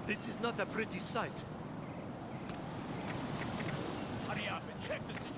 This is not a pretty sight. Hurry up and check the situation.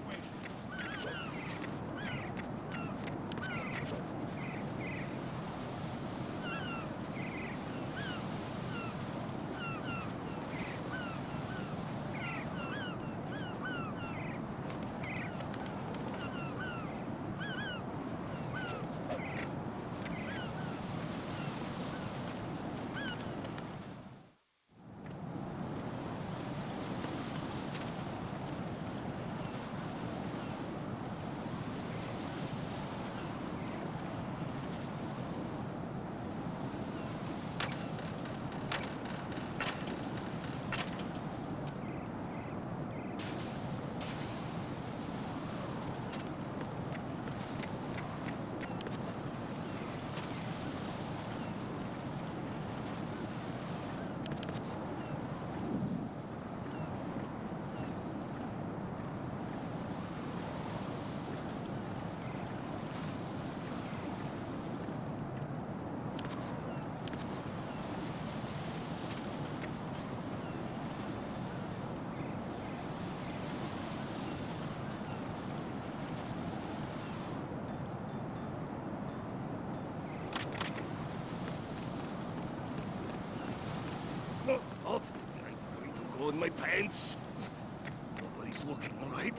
What? I'm going to go in my pants. Nobody's looking, right?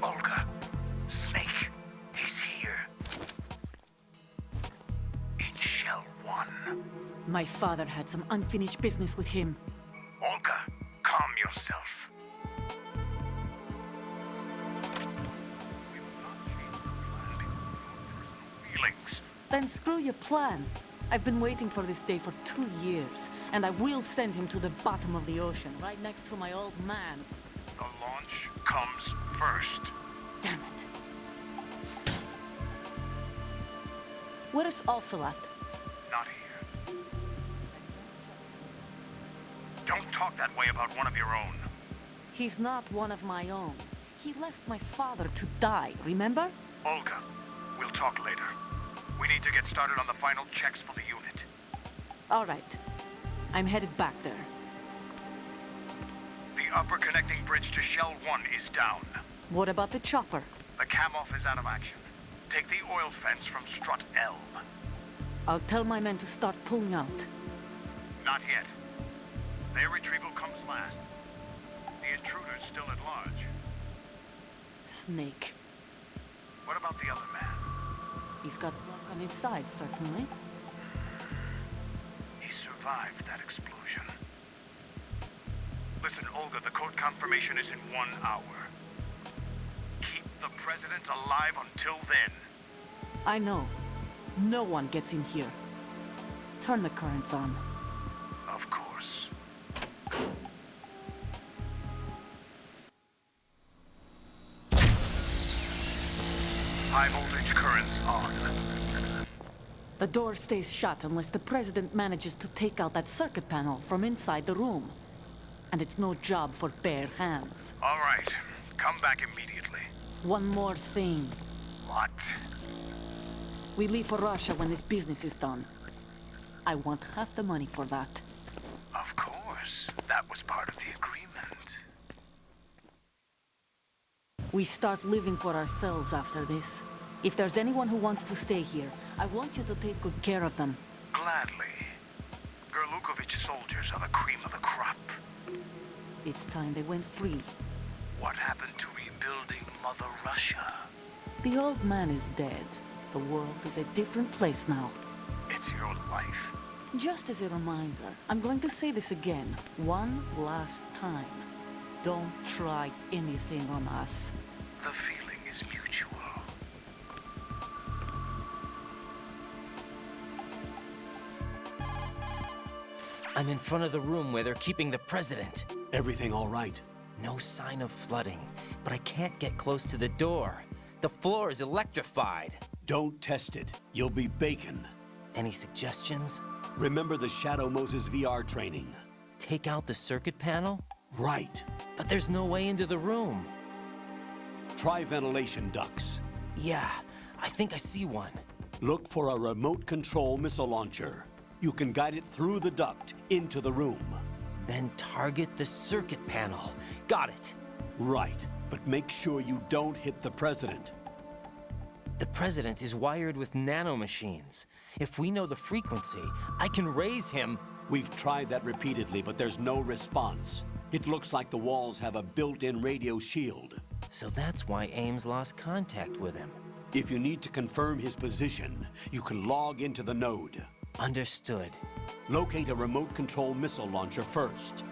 Olga, Snake, he's here. In Shell 1. My father had some unfinished business with him. Olga, calm yourself. We will not change the plan because of your personal feelings. Then screw your plan. I've been waiting for this day for 2 years, and I will send him to the bottom of the ocean, right next to my old man. The launch comes first. Damn it. Where's Ocelot? Not here. Don't talk that way about one of your own. He's not one of my own. He left my father to die, remember? Olga, we'll talk later. We need to get started on the final checks for the unit. All right. I'm headed back there. The upper connecting bridge to Shell 1 is down. What about the chopper? The cam-off is out of action. Take the oil fence from strut L. I'll tell my men to start pulling out. Not yet. Their retrieval comes last. The intruder's still at large. Snake. What about the other man? He's got luck on his side, certainly. He survived that explosion. Listen, Olga, the code confirmation is in 1 hour. Keep the president alive until then. I know. No one gets in here. Turn the currents on. Of course. High voltage currents on. The door stays shut unless the president manages to take out that circuit panel from inside the room. And it's no job for bare hands. All right. Come back immediately. One more thing. What? We leave for Russia when this business is done. I want half the money for that. Of course. That was part of the agreement. We start living for ourselves after this. If there's anyone who wants to stay here, I want you to take good care of them. Gladly. Gurlukovich soldiers are the cream of the crop. It's time they went free. What happened to rebuilding Mother Russia? The old man is dead. The world is a different place now. It's your life. Just as a reminder, I'm going to say this again, one last time. Don't try anything on us. The feeling is mutual. I'm in front of the room where they're keeping the president. Everything all right? No sign of flooding, but I can't get close to the door. The floor is electrified. Don't test it. You'll be bacon. Any suggestions? Remember the Shadow Moses VR training? Take out the circuit panel? Right. But there's no way into the room. Try ventilation ducts. Yeah, I think I see one. Look for a remote control missile launcher. You can guide it through the duct into the room. Then target the circuit panel. Got it. Right, but make sure you don't hit the president. The president is wired with nanomachines. If we know the frequency, I can raise him. We've tried that repeatedly, but there's no response. It looks like the walls have a built-in radio shield. So that's why Ames lost contact with him. If you need to confirm his position, you can log into the node. Understood. Locate a remote control missile launcher first.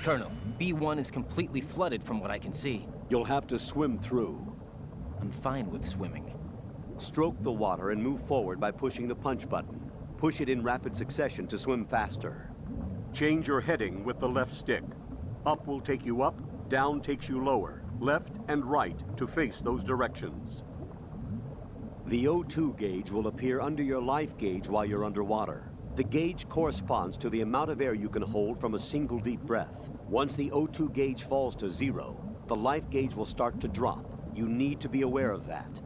Colonel, B1 is completely flooded from what I can see. You'll have to swim through. I'm fine with swimming. Stroke the water and move forward by pushing the punch button. Push it in rapid succession to swim faster. Change your heading with the left stick. Up will take you up, down takes you lower, left and right to face those directions. The O2 gauge will appear under your life gauge while you're underwater. The gauge corresponds to the amount of air you can hold from a single deep breath. Once the O2 gauge falls to 0, the life gauge will start to drop. You need to be aware of that.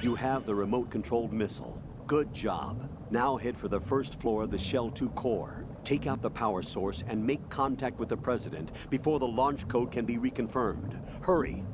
You have the remote-controlled missile. Good job. Now head for the first floor of the Shell 2 core. Take out the power source and make contact with the President before the launch code can be reconfirmed. Hurry!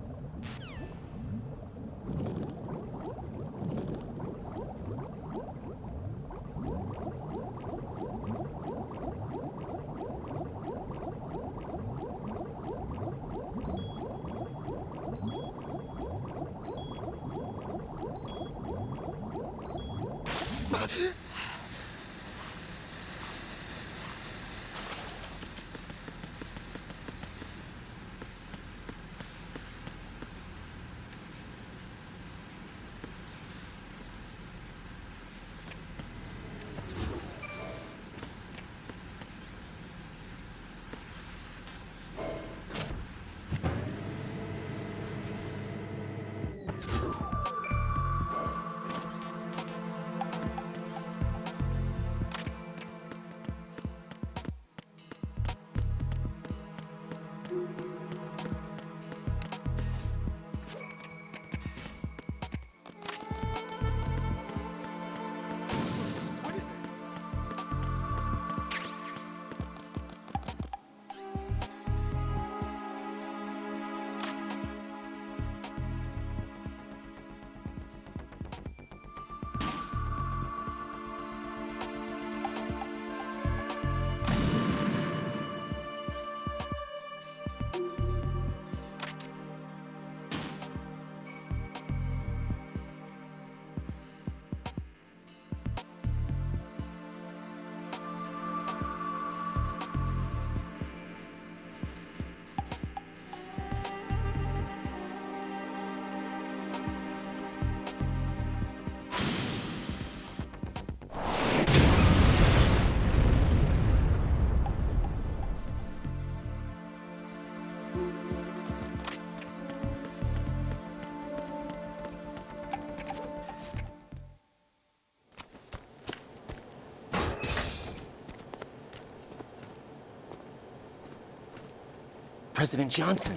President Johnson.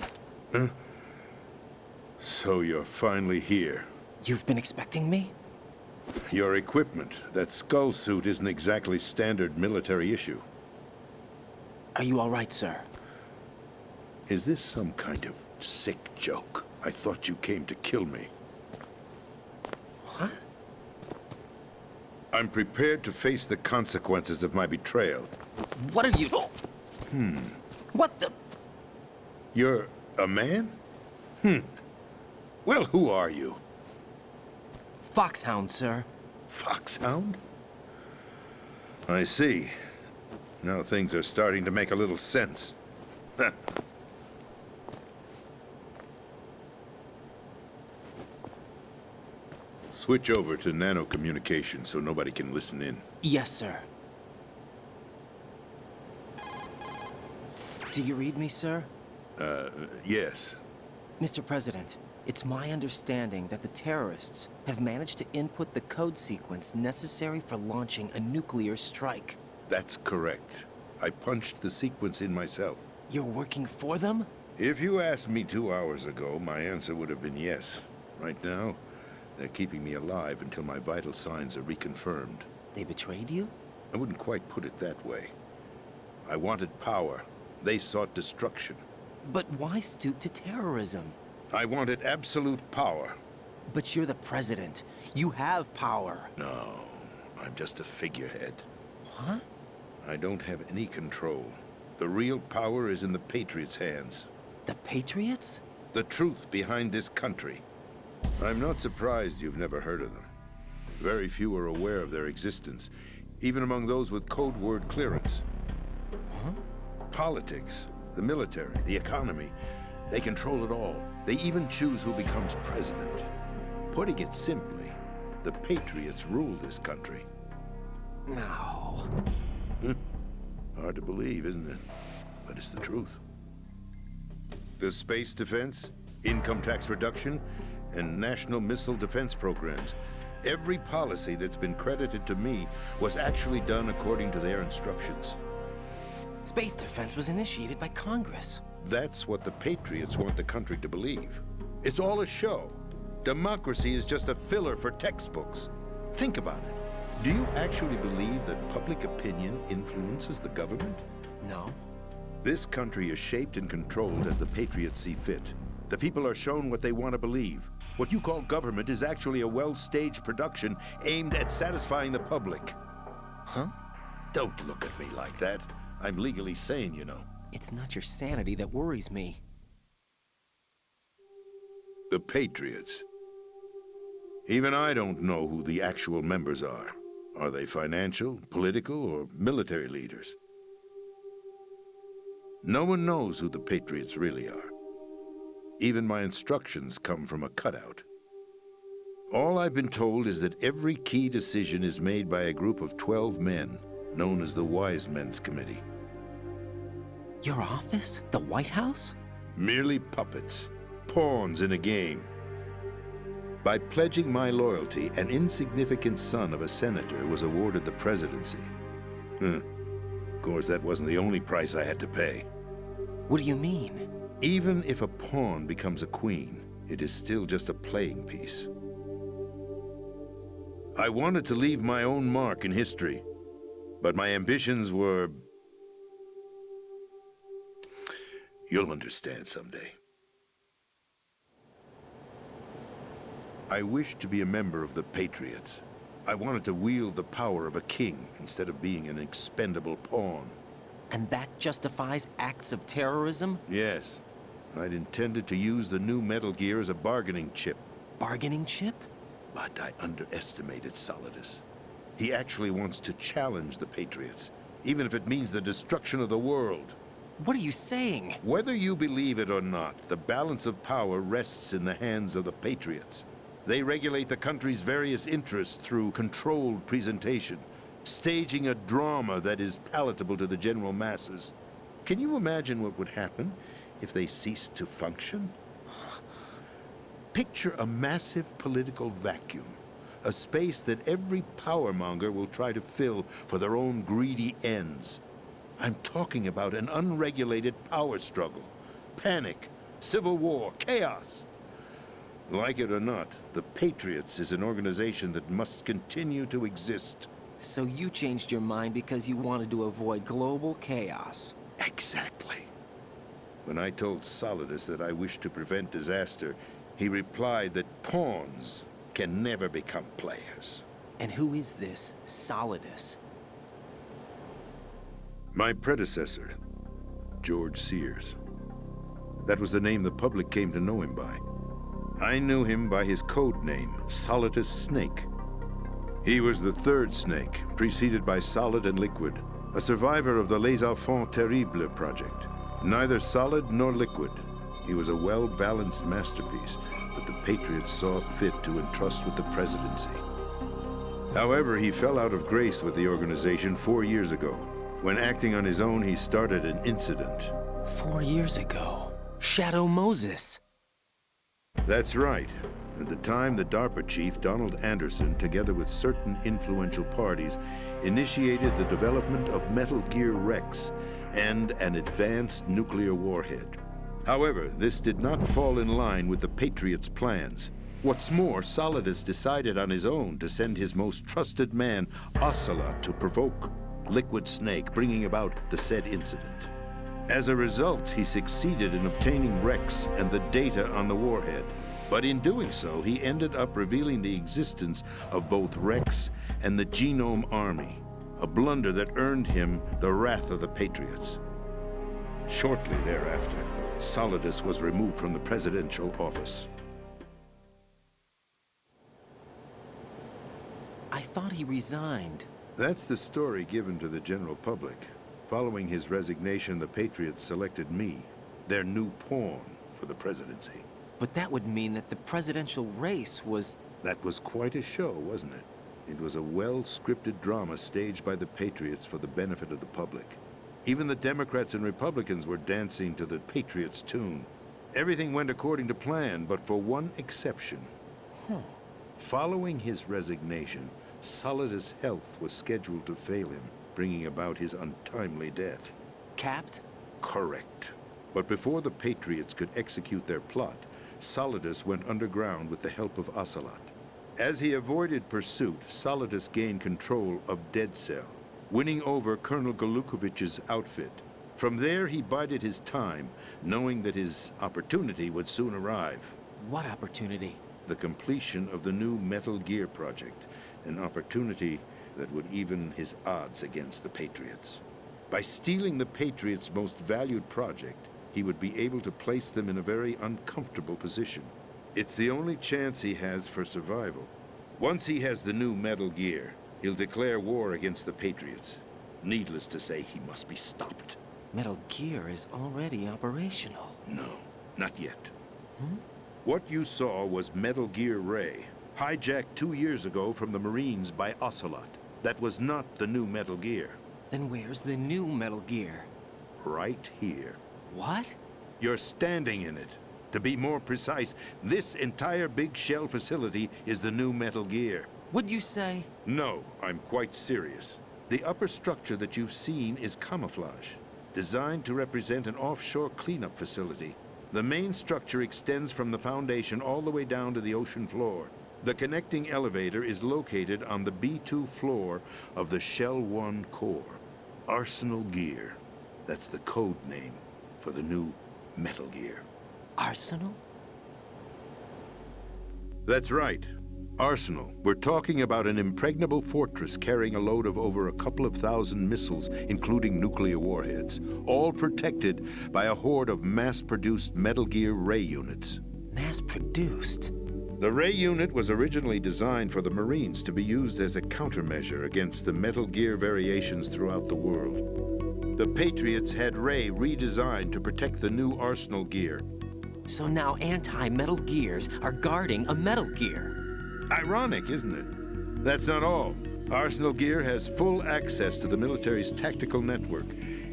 So you're finally here. You've been expecting me? Your equipment, that skull suit isn't exactly standard military issue. Are you all right, sir? Is this some kind of sick joke? I thought you came to kill me. What? I'm prepared to face the consequences of my betrayal. What are you... What the... You're a man? Well, who are you? Foxhound, sir. Foxhound? I see. Now things are starting to make a little sense. Switch over to nano-communication so nobody can listen in. Yes, sir. Do you read me, sir? Yes. Mr. President, it's my understanding that the terrorists have managed to input the code sequence necessary for launching a nuclear strike. That's correct. I punched the sequence in myself. You're working for them? If you asked me 2 hours ago, my answer would have been yes. Right now, they're keeping me alive until my vital signs are reconfirmed. They betrayed you? I wouldn't quite put it that way. I wanted power. They sought destruction. But why stoop to terrorism? I wanted absolute power. But you're the president. You have power. No, I'm just a figurehead. What? I don't have any control. The real power is in the Patriots' hands. The Patriots? The truth behind this country. I'm not surprised you've never heard of them. Very few are aware of their existence, even among those with code word clearance. Huh? Politics, the military, the economy, they control it all. They even choose who becomes president. Putting it simply, the Patriots rule this country. No. Hard to believe, isn't it? But it's the truth. The space defense, income tax reduction, and national missile defense programs. Every policy that's been credited to me was actually done according to their instructions. Space defense was initiated by Congress. That's what the Patriots want the country to believe. It's all a show. Democracy is just a filler for textbooks. Think about it. Do you actually believe that public opinion influences the government? No. This country is shaped and controlled as the Patriots see fit. The people are shown what they want to believe. What you call government is actually a well-staged production aimed at satisfying the public. Huh? Don't look at me like that. I'm legally sane, you know. It's not your sanity that worries me. The Patriots. Even I don't know who the actual members are. Are they financial, political, or military leaders? No one knows who the Patriots really are. Even my instructions come from a cutout. All I've been told is that every key decision is made by a group of 12 men, known as the Wise Men's Committee. Your office? The White House? Merely puppets, pawns in a game. By pledging my loyalty, an insignificant son of a senator was awarded the presidency. Of course, that wasn't the only price I had to pay. What do you mean? Even if a pawn becomes a queen, it is still just a playing piece. I wanted to leave my own mark in history, but my ambitions were... You'll understand someday. I wished to be a member of the Patriots. I wanted to wield the power of a king instead of being an expendable pawn. And that justifies acts of terrorism? Yes. I'd intended to use the new Metal Gear as a bargaining chip. Bargaining chip? But I underestimated Solidus. He actually wants to challenge the Patriots, even if it means the destruction of the world. What are you saying? Whether you believe it or not, the balance of power rests in the hands of the Patriots. They regulate the country's various interests through controlled presentation, staging a drama that is palatable to the general masses. Can you imagine what would happen if they ceased to function? Picture a massive political vacuum, a space that every powermonger will try to fill for their own greedy ends. I'm talking about an unregulated power struggle, panic, civil war, chaos. Like it or not, the Patriots is an organization that must continue to exist. So you changed your mind because you wanted to avoid global chaos. Exactly. When I told Solidus that I wished to prevent disaster, he replied that pawns can never become players. And who is this Solidus? My predecessor, George Sears. That was the name the public came to know him by. I knew him by his code name, Solidus Snake. He was the third snake, preceded by Solid and Liquid, a survivor of the Les Enfants Terribles project. Neither solid nor liquid, he was a well-balanced masterpiece that the Patriots saw fit to entrust with the presidency. However, he fell out of grace with the organization 4 years ago. When acting on his own, he started an incident. 4 years ago. Shadow Moses. That's right. At the time, the DARPA chief, Donald Anderson, together with certain influential parties, initiated the development of Metal Gear Rex and an advanced nuclear warhead. However, this did not fall in line with the Patriots' plans. What's more, Solidus decided on his own to send his most trusted man, Ocelot, to provoke Liquid Snake, bringing about the said incident. As a result, he succeeded in obtaining Rex and the data on the warhead. But in doing so, he ended up revealing the existence of both Rex and the Genome Army, a blunder that earned him the wrath of the Patriots. Shortly thereafter, Solidus was removed from the presidential office. I thought he resigned. That's the story given to the general public. Following his resignation, the Patriots selected me, their new pawn, for the presidency. But that would mean that the presidential race was... That was quite a show, wasn't it? It was a well-scripted drama staged by the Patriots for the benefit of the public. Even the Democrats and Republicans were dancing to the Patriots' tune. Everything went according to plan, but for one exception. Following his resignation, Solidus' health was scheduled to fail him, bringing about his untimely death. Capped? Correct. But before the Patriots could execute their plot, Solidus went underground with the help of Ocelot. As he avoided pursuit, Solidus gained control of Dead Cell, winning over Colonel Gurlukovich's outfit. From there, he bided his time, knowing that his opportunity would soon arrive. What opportunity? The completion of the new Metal Gear project, an opportunity that would even his odds against the Patriots. By stealing the Patriots' most valued project, he would be able to place them in a very uncomfortable position. It's the only chance he has for survival. Once he has the new Metal Gear, he'll declare war against the Patriots. Needless to say, he must be stopped. Metal Gear is already operational. No, not yet. What you saw was Metal Gear Ray, hijacked 2 years ago from the Marines by Ocelot. That was not the new Metal Gear. Then where's the new Metal Gear? Right here. What? You're standing in it. To be more precise, this entire big shell facility is the new Metal Gear. What'd you say? No, I'm quite serious. The upper structure that you've seen is camouflage, designed to represent an offshore cleanup facility. The main structure extends from the foundation all the way down to the ocean floor. The connecting elevator is located on the B2 floor of the Shell 1 core. Arsenal Gear. That's the code name for the new Metal Gear. Arsenal? That's right. Arsenal. We're talking about an impregnable fortress carrying a load of over a couple of thousand missiles, including nuclear warheads, all protected by a horde of mass-produced Metal Gear Ray units. Mass-produced? The Ray unit was originally designed for the Marines to be used as a countermeasure against the Metal Gear variations throughout the world. The Patriots had Ray redesigned to protect the new Arsenal Gear. So now anti-Metal Gears are guarding a Metal Gear. Ironic, isn't it? That's not all. Arsenal Gear has full access to the military's tactical network,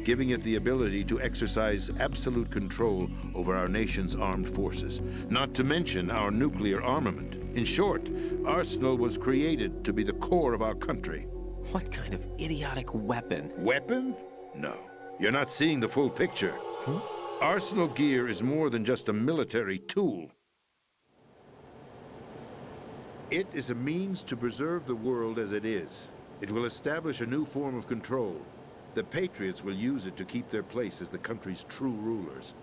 giving it the ability to exercise absolute control over our nation's armed forces, not to mention our nuclear armament. In short, Arsenal was created to be the core of our country. What kind of idiotic weapon? Weapon? No. You're not seeing the full picture. Arsenal gear is more than just a military tool. It is a means to preserve the world as it is. It will establish a new form of control. The Patriots will use it to keep their place as the country's true rulers.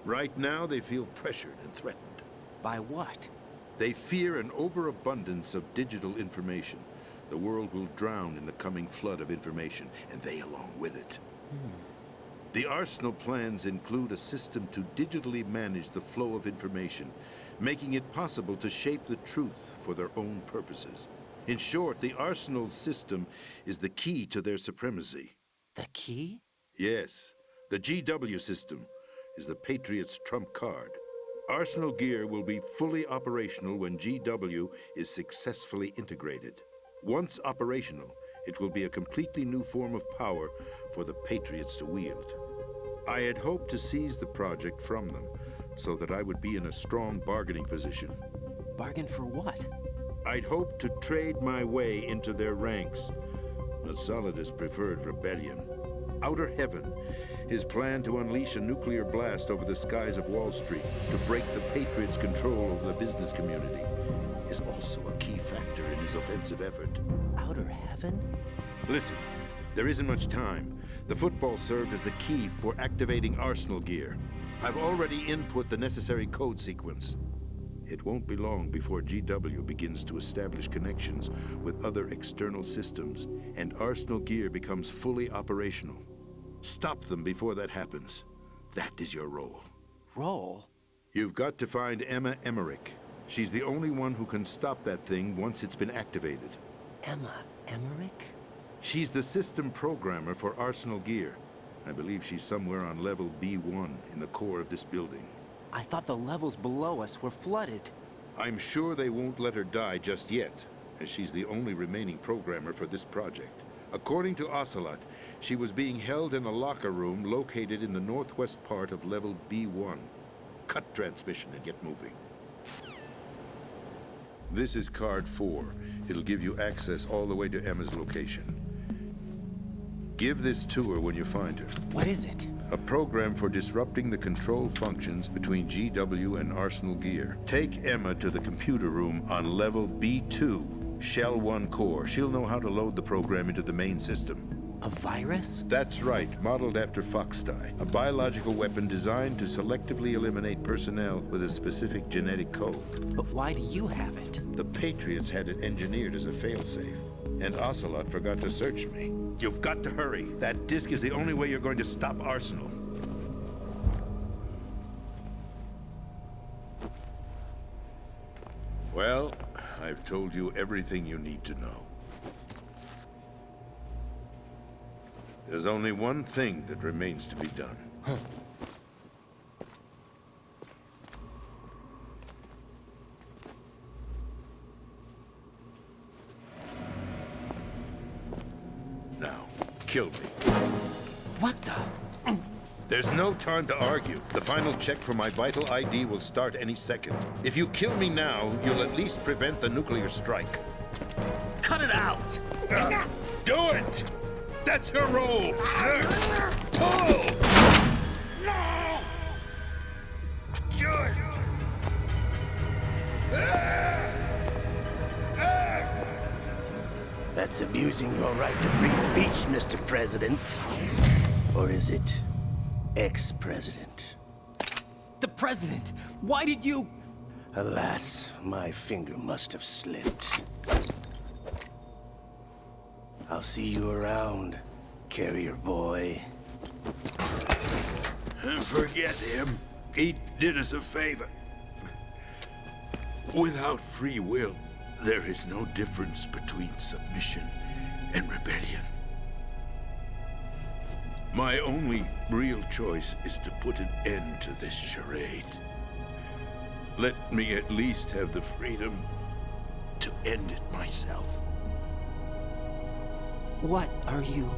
Right now, they feel pressured and threatened. By what? They fear an overabundance of digital information. The world will drown in the coming flood of information, and they along with it. The Arsenal plans include a system to digitally manage the flow of information, making it possible to shape the truth for their own purposes. In short, the Arsenal system is the key to their supremacy. The key? Yes, the GW system is the Patriots' trump card. Arsenal gear will be fully operational when GW is successfully integrated. Once operational, it will be a completely new form of power for the Patriots to wield. I had hoped to seize the project from them, so that I would be in a strong bargaining position. Bargain for what? I'd hoped to trade my way into their ranks, but Solidus preferred rebellion. Outer Heaven, his plan to unleash a nuclear blast over the skies of Wall Street to break the Patriots' control over the business community, is also a key factor in his offensive effort. Outer Heaven? Listen, there isn't much time. The football served as the key for activating Arsenal gear. I've already input the necessary code sequence. It won't be long before GW begins to establish connections with other external systems, and Arsenal gear becomes fully operational. Stop them before that happens. That is your role. Role? You've got to find Emma Emmerich. She's the only one who can stop that thing once it's been activated. Emma Emmerich? She's the system programmer for Arsenal gear. I believe she's somewhere on level B1 in the core of this building. I thought the levels below us were flooded. I'm sure they won't let her die just yet, as she's the only remaining programmer for this project. According to Ocelot, she was being held in a locker room located in the northwest part of level B1. Cut transmission and get moving. This is card 4. It'll give you access all the way to Emma's location. Give this to her when you find her. What is it? A program for disrupting the control functions between GW and Arsenal gear. Take Emma to the computer room on level B2, Shell 1 core. She'll know how to load the program into the main system. A virus? That's right, modeled after Foxdie, a biological weapon designed to selectively eliminate personnel with a specific genetic code. But why do you have it? The Patriots had it engineered as a failsafe, and Ocelot forgot to search me. You've got to hurry. That disk is the only way you're going to stop Arsenal. Well, I've told you everything you need to know. There's only one thing that remains to be done. Now, kill me. What the? There's no time to argue. The final check for my vital ID will start any second. If you kill me now, you'll at least prevent the nuclear strike. Cut it out! Do it! That's her role! Pull! No! Good! That's abusing your right to free speech, Mr. President. Or is it ex-president? The president! Why did you... Alas, my finger must have slipped. I'll see you around, carrier boy. Forget him. He did us a favor. Without free will, there is no difference between submission and rebellion. My only real choice is to put an end to this charade. Let me at least have the freedom to end it myself. What are you...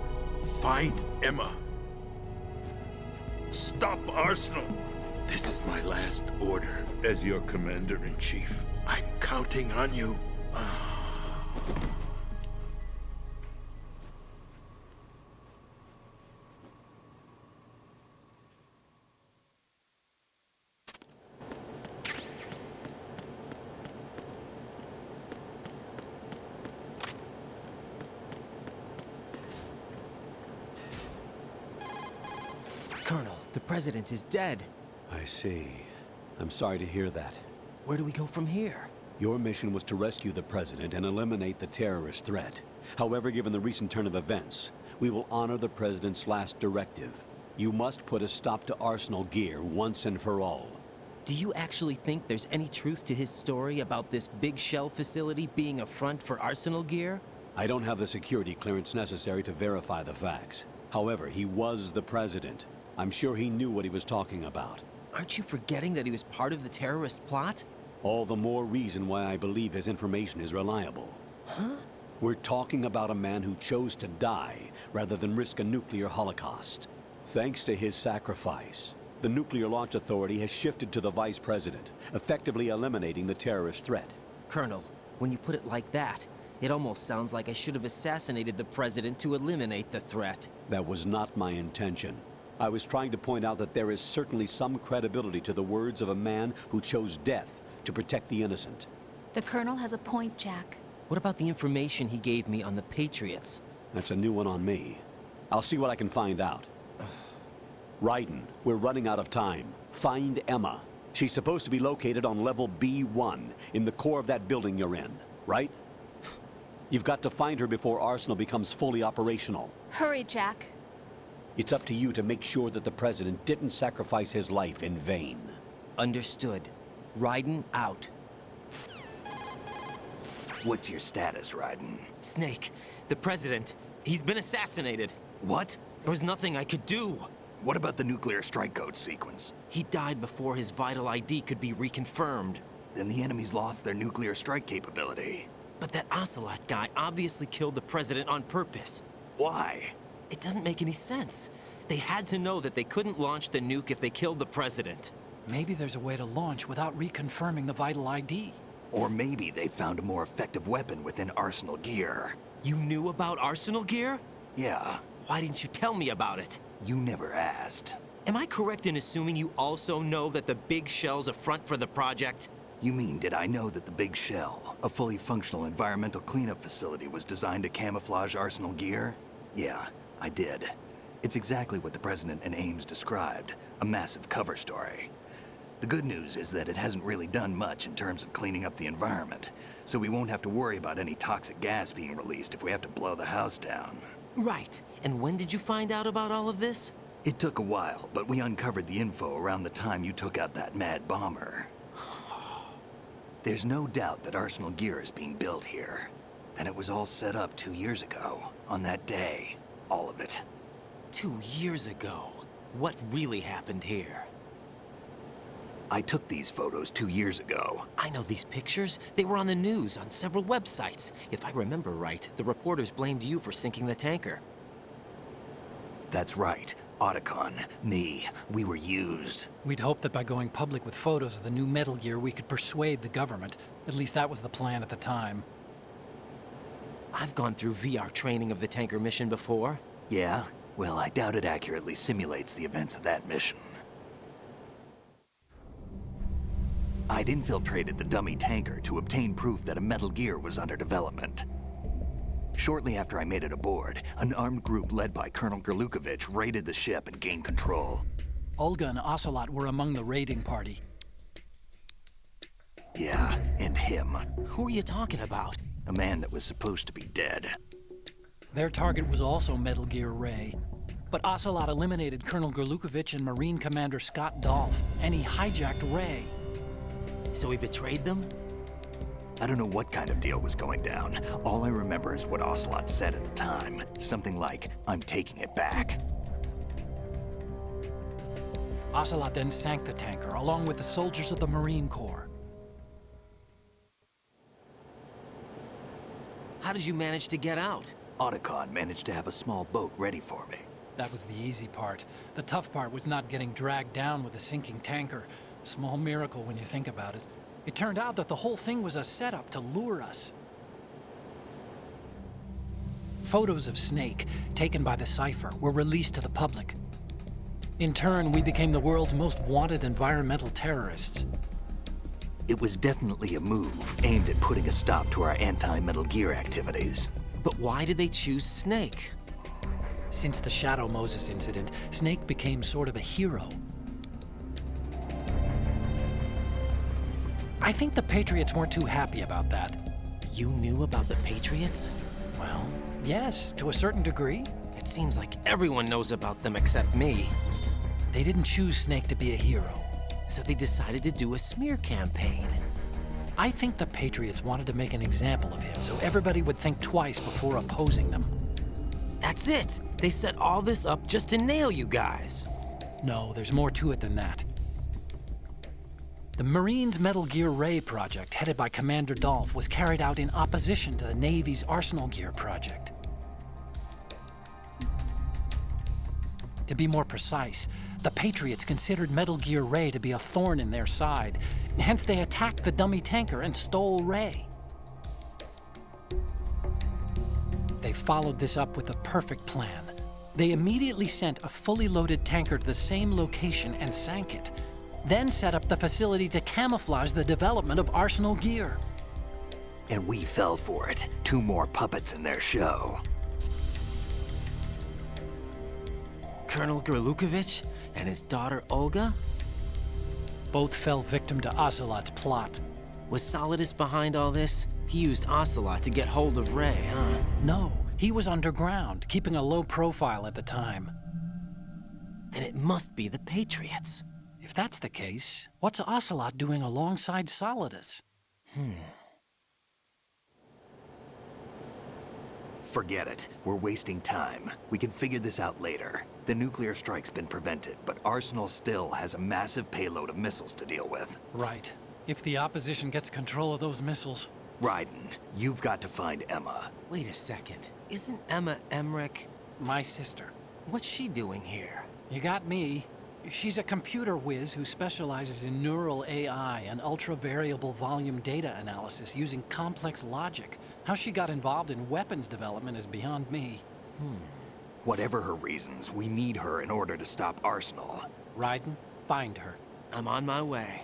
Find Emma. Stop Arsenal. This is my last order as your commander-in-chief. I'm counting on you. The President is dead. I see. I'm sorry to hear that. Where do we go from here? Your mission was to rescue the President and eliminate the terrorist threat. However, given the recent turn of events, we will honor the President's last directive. You must put a stop to Arsenal gear once and for all. Do you actually think there's any truth to his story about this big shell facility being a front for Arsenal gear? I don't have the security clearance necessary to verify the facts. However, he was the President. I'm sure he knew what he was talking about. Aren't you forgetting that he was part of the terrorist plot? All the more reason why I believe his information is reliable. Huh? We're talking about a man who chose to die rather than risk a nuclear holocaust. Thanks to his sacrifice, the Nuclear Launch Authority has shifted to the Vice President, effectively eliminating the terrorist threat. Colonel, when you put it like that, it almost sounds like I should have assassinated the President to eliminate the threat. That was not my intention. I was trying to point out that there is certainly some credibility to the words of a man who chose death to protect the innocent. The Colonel has a point, Jack. What about the information he gave me on the Patriots? That's a new one on me. I'll see what I can find out. Raiden, we're running out of time. Find Emma. She's supposed to be located on level B1, in the core of that building you're in, right? You've got to find her before Arsenal becomes fully operational. Hurry, Jack. It's up to you to make sure that the President didn't sacrifice his life in vain. Understood. Raiden out. What's your status, Raiden? Snake, the President, he's been assassinated. What? There was nothing I could do. What about the nuclear strike code sequence? He died before his vital ID could be reconfirmed. Then the enemy's lost their nuclear strike capability. But that Ocelot guy obviously killed the President on purpose. Why? It doesn't make any sense. They had to know that they couldn't launch the nuke if they killed the President. Maybe there's a way to launch without reconfirming the vital ID. Or maybe they found a more effective weapon within Arsenal gear. You knew about Arsenal gear? Yeah. Why didn't you tell me about it? You never asked. Am I correct in assuming you also know that the big shell's a front for the project? You mean, did I know that the Big Shell, a fully functional environmental cleanup facility, was designed to camouflage Arsenal gear? Yeah, I did. It's exactly what the President and Ames described, a massive cover story. The good news is that it hasn't really done much in terms of cleaning up the environment, so we won't have to worry about any toxic gas being released if we have to blow the house down. Right. And when did you find out about all of this? It took a while, but we uncovered the info around the time you took out that mad bomber. There's no doubt that Arsenal gear is being built here. And it was all set up 2 years ago, on that day. All of it. 2 years ago? What really happened here? I took these photos 2 years ago. I know these pictures. They were on the news, on several websites. If I remember right, the reporters blamed you for sinking the tanker. That's right. Otacon, me, we were used. We'd hoped that by going public with photos of the new Metal Gear, we could persuade the government. At least that was the plan at the time. I've gone through VR training of the tanker mission before. Yeah? Well, I doubt it accurately simulates the events of that mission. I'd infiltrated the dummy tanker to obtain proof that a Metal Gear was under development. Shortly after I made it aboard, an armed group led by Colonel Gurlukovich raided the ship and gained control. Olga and Ocelot were among the raiding party. Yeah, and him. Who are you talking about? A man that was supposed to be dead. Their target was also Metal Gear Ray. But Ocelot eliminated Colonel Gurlukovich and Marine Commander Scott Dolph, and he hijacked Ray. So he betrayed them? I don't know what kind of deal was going down. All I remember is what Ocelot said at the time. Something like, "I'm taking it back." Ocelot then sank the tanker, along with the soldiers of the Marine Corps. How did you manage to get out? Otacon managed to have a small boat ready for me. That was the easy part. The tough part was not getting dragged down with a sinking tanker. A small miracle when you think about it. It turned out that the whole thing was a setup to lure us. Photos of Snake, taken by the Cypher, were released to the public. In turn, we became the world's most wanted environmental terrorists. It was definitely a move aimed at putting a stop to our anti-Metal Gear activities. But why did they choose Snake? Since the Shadow Moses incident, Snake became sort of a hero. I think the Patriots weren't too happy about that. You knew about the Patriots? Well, yes, to a certain degree. It seems like everyone knows about them except me. They didn't choose Snake to be a hero. So they decided to do a smear campaign. I think the Patriots wanted to make an example of him so everybody would think twice before opposing them. That's it! They set all this up just to nail you guys. No, there's more to it than that. The Marines' Metal Gear Ray project, headed by Commander Dolph, was carried out in opposition to the Navy's Arsenal Gear project. To be more precise, the Patriots considered Metal Gear Ray to be a thorn in their side. Hence, they attacked the dummy tanker and stole Ray. They followed this up with a perfect plan. They immediately sent a fully loaded tanker to the same location and sank it, then set up the facility to camouflage the development of Arsenal Gear. And we fell for it. 2 more puppets in their show. Colonel Gurlukovich and his daughter Olga? Both fell victim to Ocelot's plot. Was Solidus behind all this? He used Ocelot to get hold of Ray, huh? No, he was underground, keeping a low profile at the time. Then it must be the Patriots. If that's the case, what's Ocelot doing alongside Solidus? Forget it. We're wasting time. We can figure this out later. The nuclear strike's been prevented, but Arsenal still has a massive payload of missiles to deal with. Right. If the opposition gets control of those missiles... Raiden, you've got to find Emma. Wait a second. Isn't Emma Emmerich... My sister. What's she doing here? You got me. She's a computer whiz who specializes in neural AI and ultra-variable volume data analysis using complex logic. How she got involved in weapons development is beyond me. Whatever her reasons, we need her in order to stop Arsenal. Raiden, find her. I'm on my way.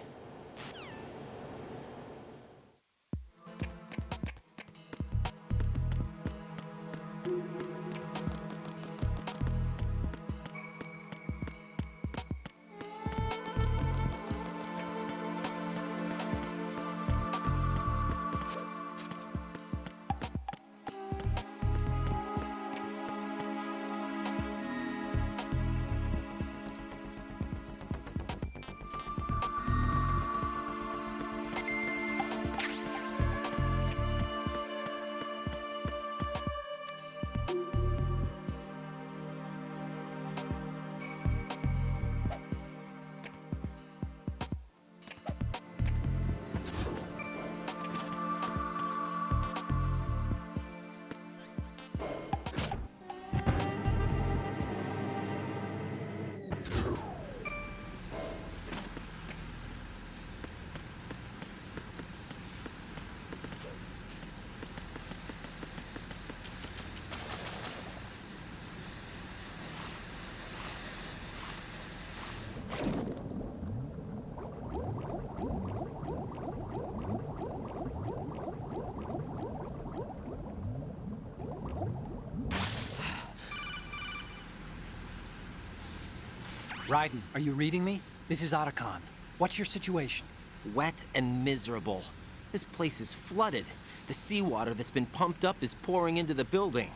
Raiden, are you reading me? This is Otacon. What's your situation? Wet and miserable. This place is flooded. The seawater that's been pumped up is pouring into the building.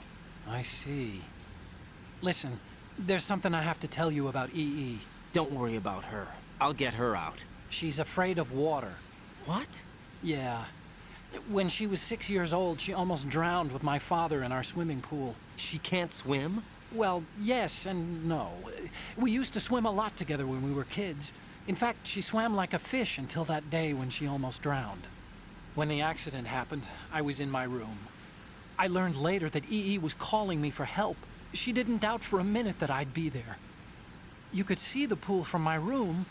I see. Listen, there's something I have to tell you about EE. Don't worry about her. I'll get her out. She's afraid of water. What? Yeah. When she was 6 years old, she almost drowned with my father in our swimming pool. She can't swim? Well, yes and no. We used to swim a lot together when we were kids. In fact, she swam like a fish until that day when she almost drowned. When the accident happened, I was in my room. I learned later that EE was calling me for help. She didn't doubt for a minute that I'd be there. You could see the pool from my room,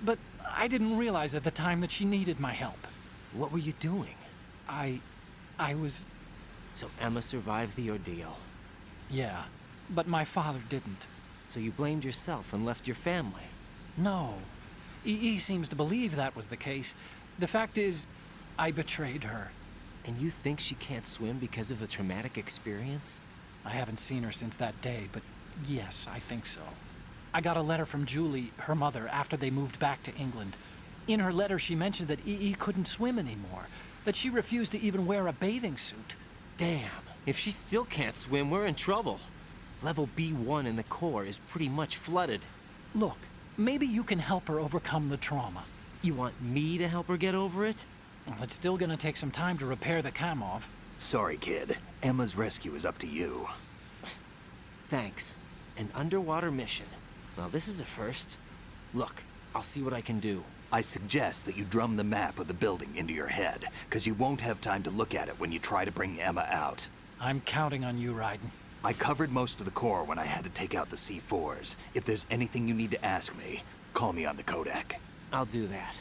but I didn't realize at the time that she needed my help. What were you doing? I was... So Emma survived the ordeal. Yeah, but my father didn't. So you blamed yourself and left your family? No. EE seems to believe that was the case. The fact is, I betrayed her. And you think she can't swim because of the traumatic experience? I haven't seen her since that day, but yes, I think so. I got a letter from Julie, her mother, after they moved back to England. In her letter, she mentioned that EE couldn't swim anymore, that she refused to even wear a bathing suit. Damn, if she still can't swim, we're in trouble. Level B1 in the core is pretty much flooded. Look, maybe you can help her overcome the trauma. You want me to help her get over it? Well, it's still gonna take some time to repair the Kamov. Sorry, kid. Emma's rescue is up to you. Thanks. An underwater mission. Well, this is a first. Look, I'll see what I can do. I suggest that you drum the map of the building into your head, because you won't have time to look at it when you try to bring Emma out. I'm counting on you, Raiden. I covered most of the core when I had to take out the C4s. If there's anything you need to ask me, call me on the codec. I'll do that.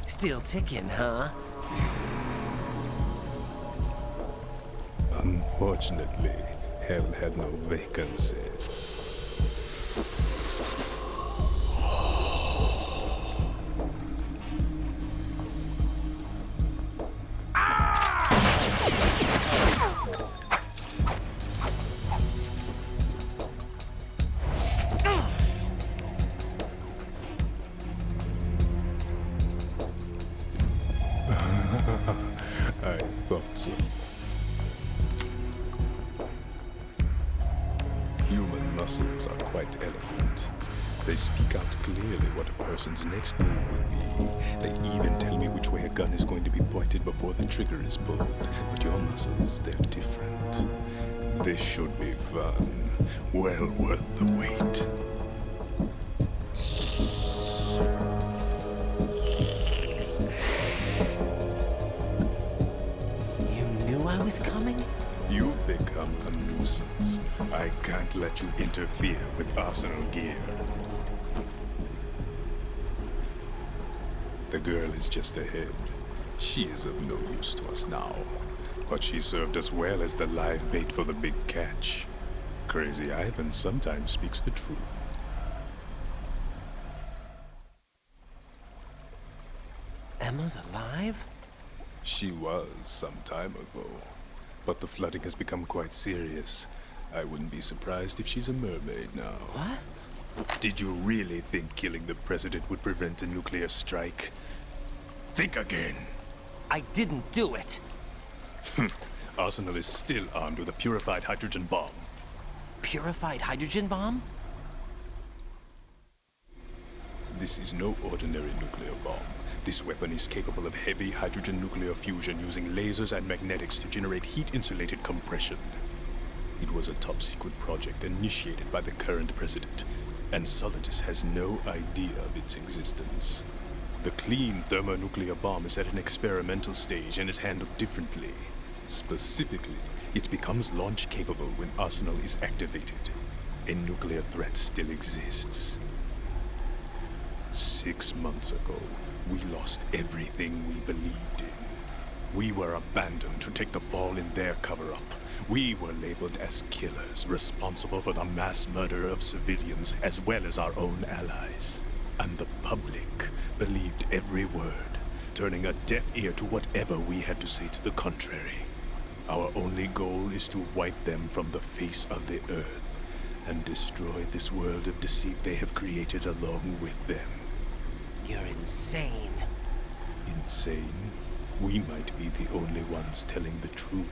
Still ticking, huh? Unfortunately, hell had no vacancies. I thought so. Human muscles are quite eloquent. They speak out clearly what a person's next move will be. They even tell me which way a gun is going to be pointed before the trigger is pulled. But your muscles, they're different. This should be fun. Well worth the wait. I was coming? You've become a nuisance. I can't let you interfere with arsenal gear. The girl is just ahead. She is of no use to us now. But she served us well as the live bait for the big catch. Crazy Ivan sometimes speaks the truth. Emma's alive? She was some time ago. But the flooding has become quite serious. I wouldn't be surprised if she's a mermaid now. What? Did you really think killing the president would prevent a nuclear strike? Think again. I didn't do it. Arsenal is still armed with a purified hydrogen bomb. Purified hydrogen bomb? This is no ordinary nuclear bomb. This weapon is capable of heavy hydrogen nuclear fusion using lasers and magnetics to generate heat-insulated compression. It was a top-secret project initiated by the current president, and Solidus has no idea of its existence. The clean thermonuclear bomb is at an experimental stage and is handled differently. Specifically, it becomes launch-capable when Arsenal is activated. A nuclear threat still exists. 6 months ago, we lost everything we believed in. We were abandoned to take the fall in their cover-up. We were labeled as killers, responsible for the mass murder of civilians as well as our own allies. And the public believed every word, turning a deaf ear to whatever we had to say to the contrary. Our only goal is to wipe them from the face of the earth and destroy this world of deceit they have created along with them. You're insane. Insane? We might be the only ones telling the truth.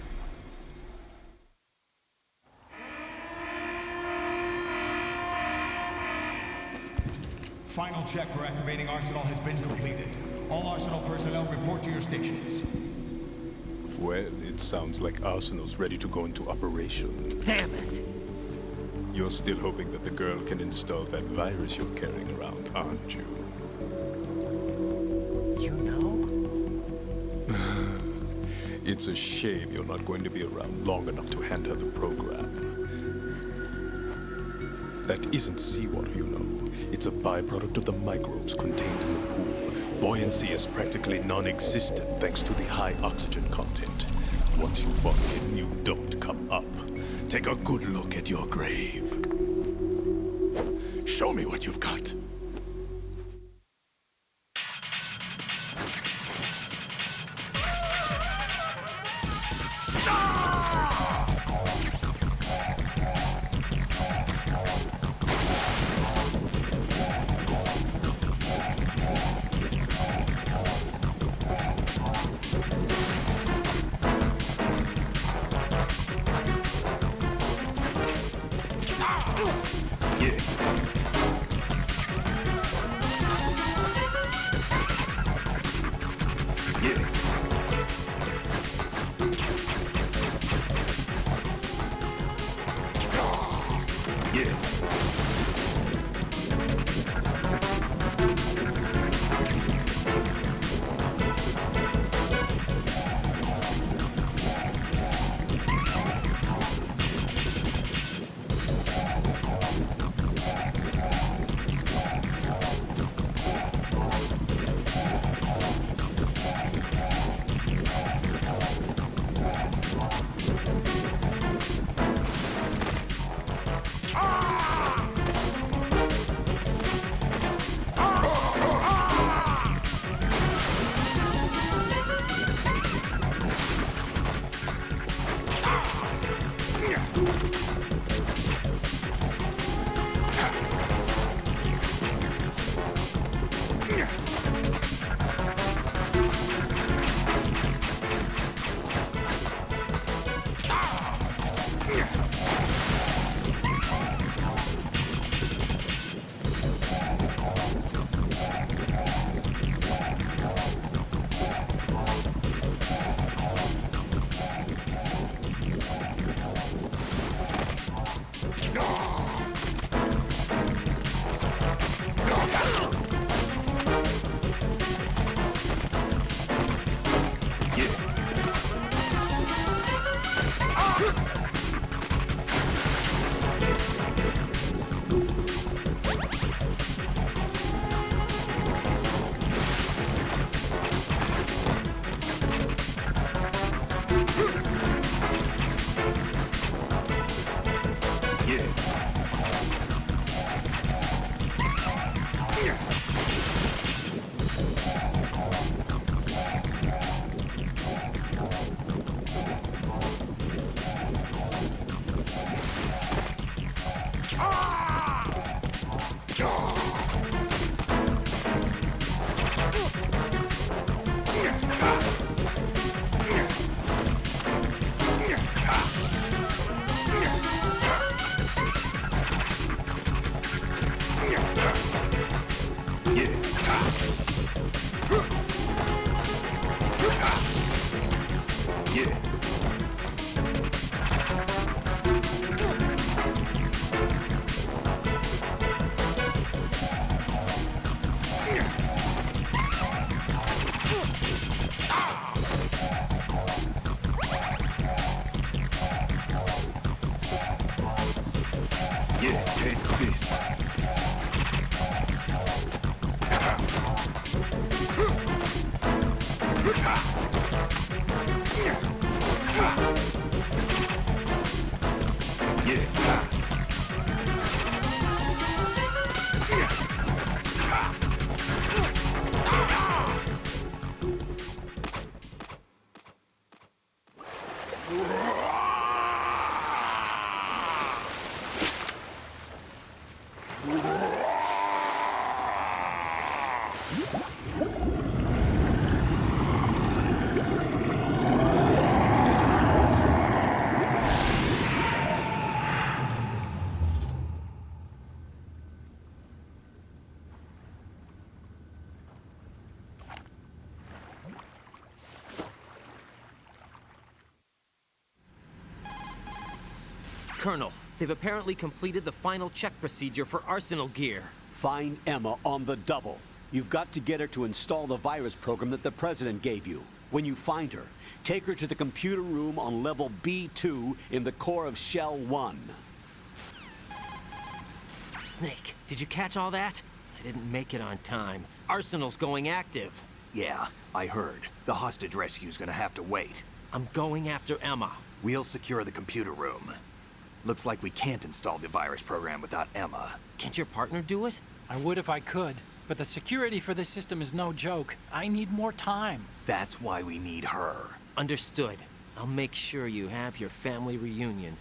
Final check for activating Arsenal has been completed. All Arsenal personnel report to your stations. Well, it sounds like Arsenal's ready to go into operation. Damn it! You're still hoping that the girl can install that virus you're carrying around, aren't you? You know? It's a shame you're not going to be around long enough to hand her the program. That isn't seawater, you know. It's a byproduct of the microbes contained in the pool. Buoyancy is practically non-existent thanks to the high oxygen content. Once you fall in, you don't come up. Take a good look at your grave. Show me what you've got. Yeah, take this. Colonel, they've apparently completed the final check procedure for arsenal gear. Find Emma on the double. You've got to get her to install the virus program that the President gave you. When you find her, take her to the computer room on level B2 in the core of Shell 1. Snake, did you catch all that? I didn't make it on time. Arsenal's going active. Yeah, I heard. The hostage rescue's gonna have to wait. I'm going after Emma. We'll secure the computer room. Looks like we can't install the virus program without Emma. Can't your partner do it? I would if I could, but the security for this system is no joke. I need more time. That's why we need her. Understood. I'll make sure you have your family reunion.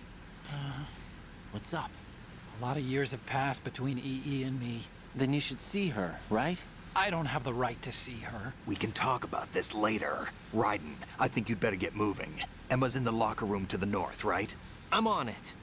What's up? A lot of years have passed between EE and me. Then you should see her, right? I don't have the right to see her. We can talk about this later. Raiden, I think you'd better get moving. Emma's in the locker room to the north, right? I'm on it.